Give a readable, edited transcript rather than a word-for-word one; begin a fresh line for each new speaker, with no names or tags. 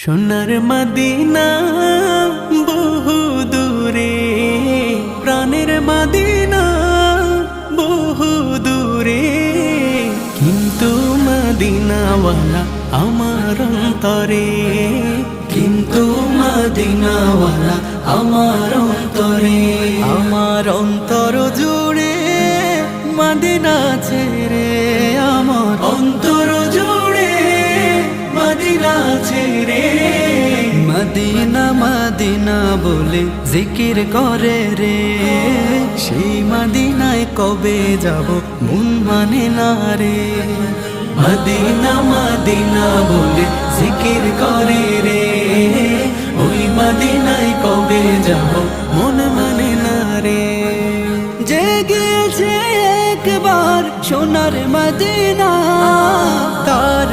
সোনার মদিনা বহু দূরে, প্রাণের মদিনা বহু দূরে, কিন্তু মদিনাওয়ালা আমার অন্তরে, কিন্তু মদিনাওয়ালা আমার অন্তরে, আমার অন্তর জুড়ে মদিনা ছেড়ে, আমার অন্তর জুড়ে মদিনা ছেড়ে। মদিনা মদিনা বলে জিকির করে রে, সেই মদিনায় কবে যাব মন মানে না রে। মদিনা মদিনা বলে জিকির করে রে, ওই মদিনায় কবে যাব মন মানে না রে। যে গিয়েছে একবার সোনার মদিনা, তার